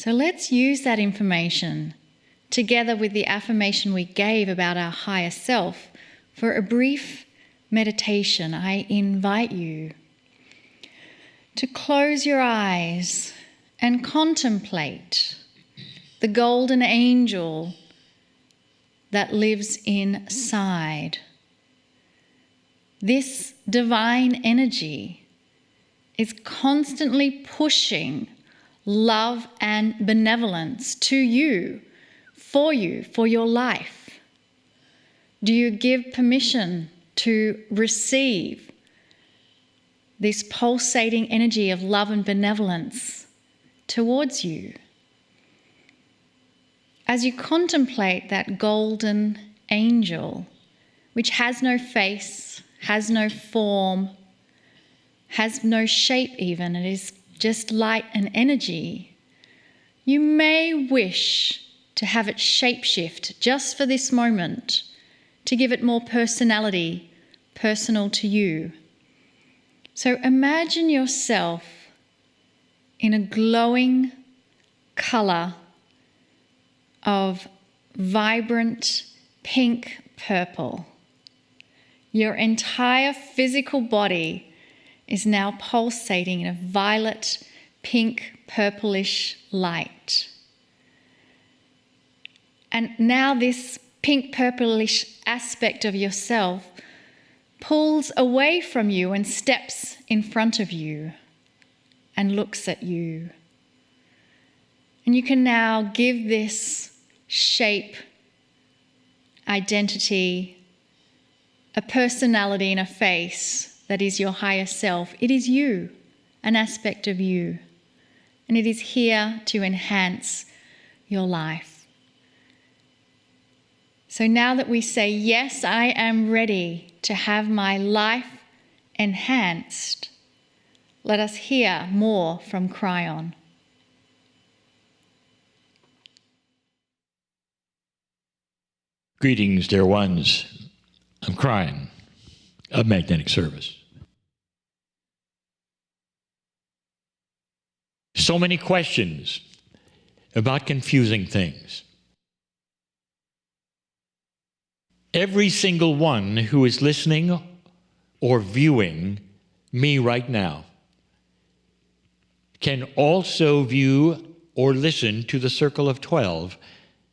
So let's use that information together with the affirmation we gave about our higher self for a brief meditation. I invite you to close your eyes and contemplate the golden angel that lives inside. This divine energy is constantly pushing love and benevolence to you, for your life. Do you give permission to receive this pulsating energy of love and benevolence towards you? As you contemplate that golden angel, which has no face, has no form, has no shape even, it is just light and energy, you may wish to have it shapeshift just for this moment, to give it more personality, personal to you. So imagine yourself in a glowing colour of vibrant pink purple. Your entire physical body is now pulsating in a violet, pink, purplish light. And now this pink, purplish aspect of yourself pulls away from you and steps in front of you and looks at you. And you can now give this shape, identity, a personality and a face that is your higher self. It is you, an aspect of you, and it is here to enhance your life. So now that we say, yes, I am ready to have my life enhanced, let us hear more from Kryon. Greetings, dear ones. I'm Kryon of Magnetic Service. So many questions about confusing things. Every single one who is listening or viewing me right now can also view or listen to the Circle of 12,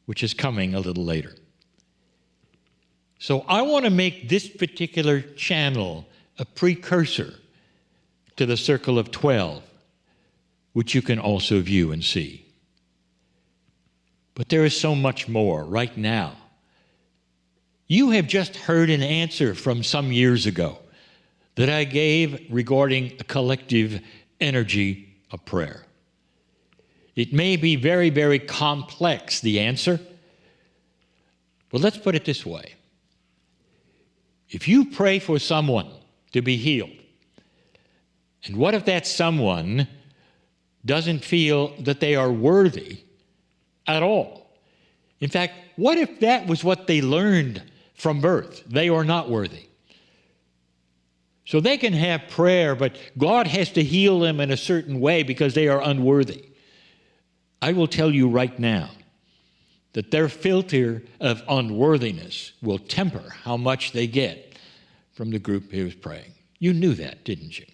which is coming a little later. So I want to make this particular channel a precursor to the Circle of 12, which you can also view and see. But there is so much more right now. You have just heard an answer from some years ago that I gave regarding a collective energy of prayer. It may be very, very complex, the answer, but let's put it this way. If you pray for someone to be healed, and what if that someone doesn't feel that they are worthy at all? In fact, what if that was what they learned from birth? They are not worthy. So they can have prayer, but God has to heal them in a certain way because they are unworthy. I will tell you right now that their filter of unworthiness will temper how much they get from the group who was praying. You knew that, didn't you?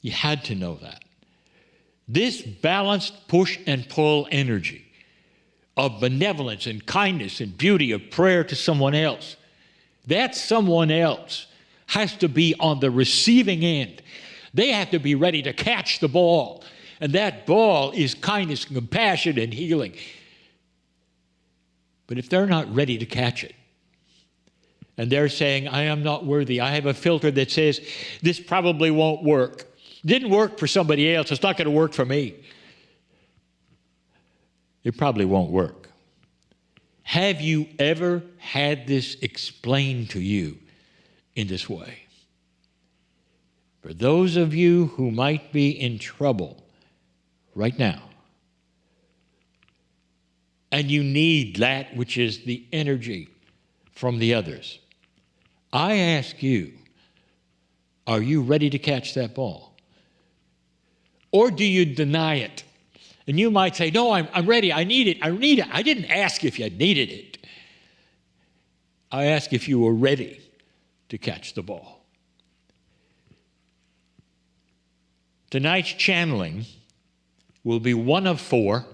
You had to know that. This balanced push and pull energy of benevolence and kindness and beauty of prayer to someone else, that someone else has to be on the receiving end. They have to be ready to catch the ball. And that ball is kindness and compassion and healing. But if they're not ready to catch it, and they're saying, I am not worthy, I have a filter that says, this probably won't work. Didn't work for somebody else, it's not going to work for me. It probably won't work. Have you ever had this explained to you in this way? For those of you who might be in trouble right now, and you need that which is the energy from the others, I ask you, are you ready to catch that ball? Or do you deny it And you might say, no, I'm ready. I need it. I didn't ask if you needed it. I asked if you were ready to catch the ball. Tonight's channeling will be one of 4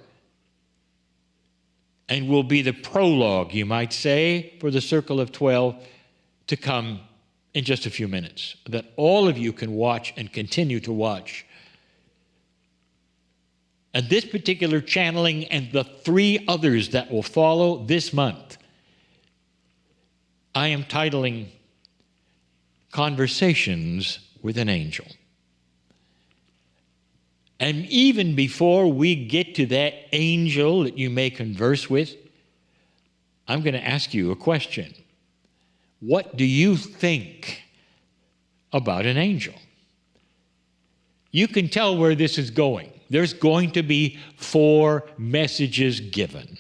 and will be the prologue, you might say, for the Circle of 12 to come in just a few minutes, that all of you can watch and continue to watch. And this particular channeling and the 3 others that will follow this month, I am titling Conversations with an Angel. And even before we get to that angel that you may converse with, I'm going to ask you a question. What do you think about an angel? You can tell where this is going. There's going to be 4 messages given.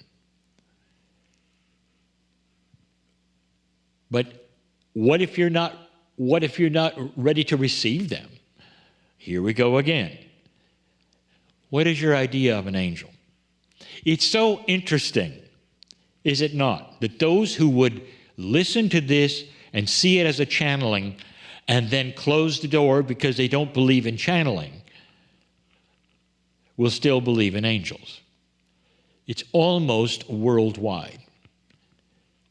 But what if you're not ready to receive them? Here we go again. What is your idea of an angel? It's so interesting, is it not, that those who would listen to this and see it as a channeling and then close the door because they don't believe in channeling will still believe in angels. It's almost worldwide.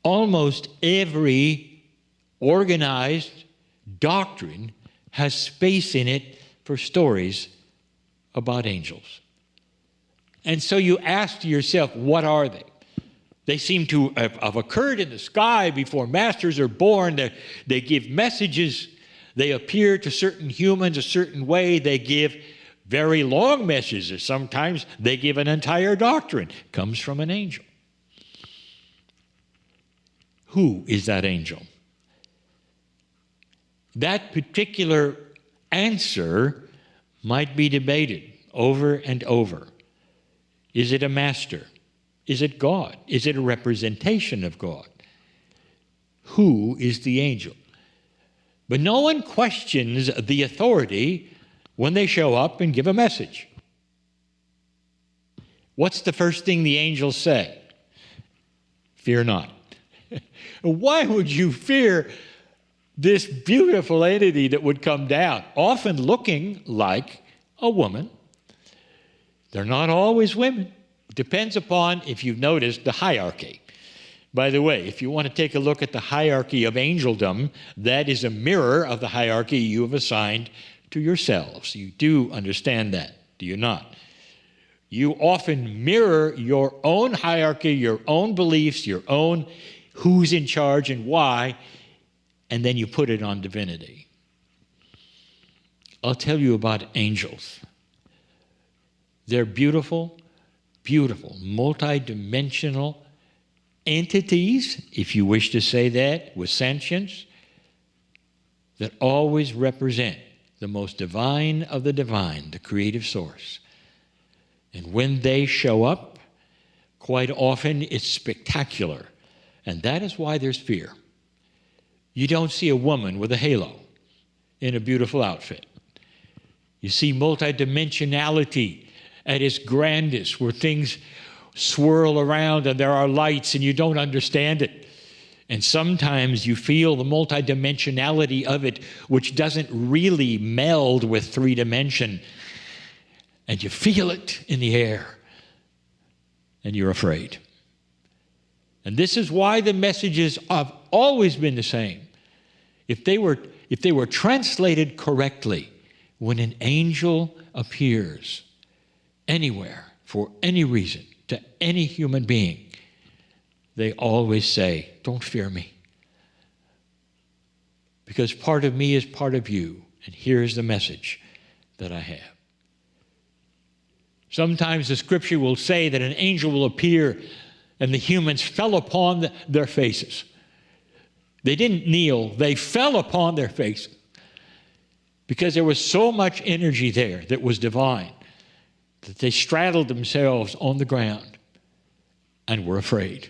Almost every organized doctrine has space in it for stories about angels. And so you ask to yourself, what are they? They seem to have occurred in the sky before masters are born. They give messages. They appear to certain humans a certain way. They give very long messages. Sometimes they give an entire doctrine. It comes from an angel. Who is that angel? That particular answer might be debated over and over. Is it a master? Is it God? Is it a representation of God? Who is the angel? But no one questions the authority when they show up and give a message. What's the first thing the angels say? Fear not. Why would you fear this beautiful entity that would come down, often looking like a woman? They're not always women. It depends upon, if you've noticed, the hierarchy. By the way, if you want to take a look at the hierarchy of angeldom, that is a mirror of the hierarchy you have assigned to yourselves. You do understand that, do you not? You often mirror your own hierarchy, your own beliefs, your own who's in charge and why, and then you put it on divinity. I'll tell you about angels. They're beautiful, beautiful, multidimensional entities, if you wish to say that, with sentience, that always represent the most divine of the divine, the creative source. And when they show up, quite often it's spectacular. And that is why there's fear. You don't see a woman with a halo in a beautiful outfit. You see multidimensionality at its grandest, where things swirl around and there are lights and you don't understand it. And sometimes you feel the multidimensionality of it, which doesn't really meld with 3-dimension. And you feel it in the air and you're afraid. And this is why the messages have always been the same. If they were translated correctly, when an angel appears anywhere for any reason to any human being, they always say, don't fear me. Because part of me is part of you, and here's the message that I have. Sometimes the scripture will say that an angel will appear and the humans fell upon their faces. They didn't kneel, they fell upon their faces because there was so much energy there that was divine that they straddled themselves on the ground and were afraid.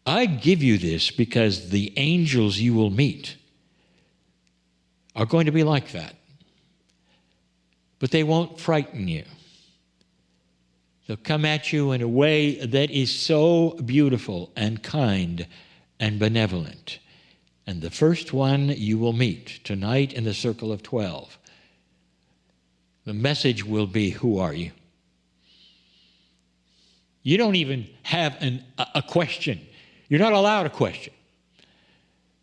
I give you this because the angels you will meet are going to be like that. But they won't frighten you. They'll come at you in a way that is so beautiful and kind and benevolent. And the first one you will meet tonight in the circle of 12, the message will be, who are you? You don't even have a question. You're not allowed a question.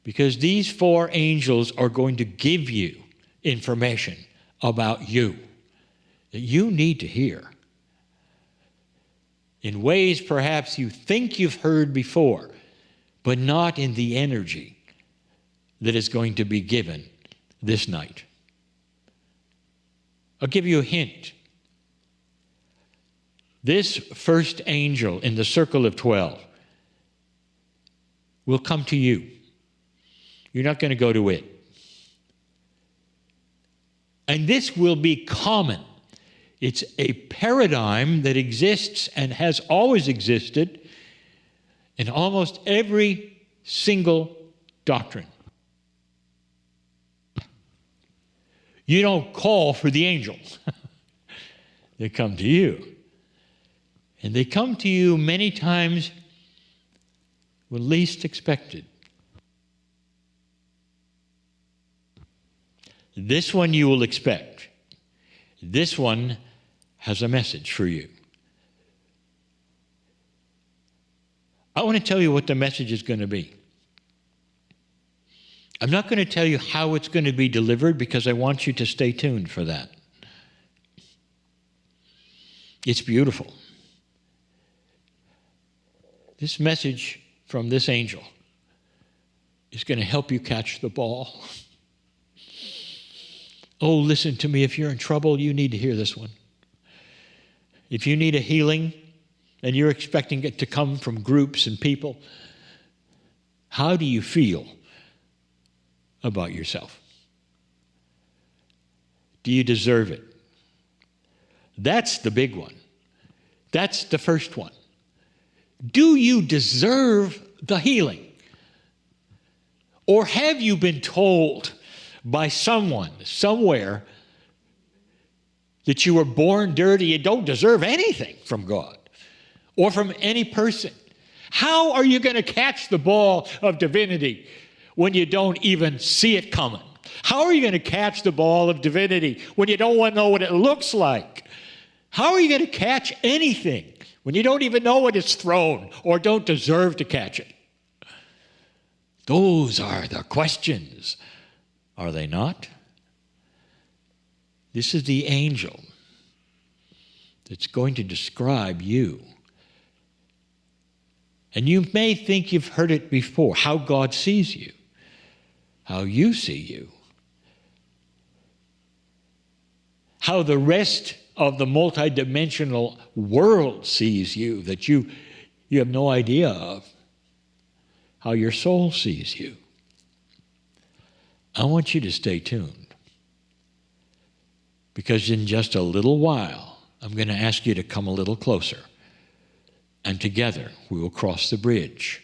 Because these 4 angels are going to give you information about you that you need to hear. In ways perhaps you think you've heard before, but not in the energy that is going to be given this night. I'll give you a hint. This first angel in the circle of 12 will come to you. You're not going to go to it. And this will be common. It's a paradigm that exists and has always existed in almost every single doctrine. You don't call for the angels. They come to you. And they come to you many times when least expected. This one you will expect. This one has a message for you. I want to tell you what the message is going to be. I'm not going to tell you how it's going to be delivered because I want you to stay tuned for that. It's beautiful. This message from this angel is going to help you catch the ball. Oh, listen to me. If you're in trouble, you need to hear this one. If you need a healing and you're expecting it to come from groups and people, how do you feel about yourself? Do you deserve it? That's the big one. That's the first one. Do you deserve the healing? Or have you been told by someone, somewhere, that you were born dirty, you don't deserve anything from God or from any person? How are you going to catch the ball of divinity when you don't even see it coming? How are you going to catch the ball of divinity when you don't want to know what it looks like? How are you going to catch anything when you don't even know what it's thrown or don't deserve to catch it? Those are the questions, are they not? This is the angel that's going to describe you. And you may think you've heard it before, how God sees you, how you see you, how the rest of the multidimensional world sees you that you have no idea of, how your soul sees you. I want you to stay tuned, because in just a little while, I'm going to ask you to come a little closer, and together we will cross the bridge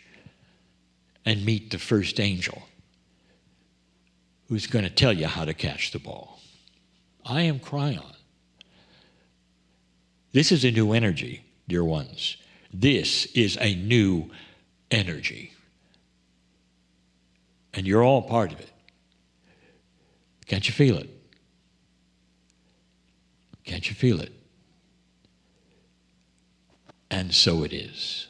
and meet the first angel who's going to tell you how to catch the ball. I am Cryon. This is a new energy, dear ones. This is a new energy. And you're all part of it. Can't you feel it? Can't you feel it? And so it is.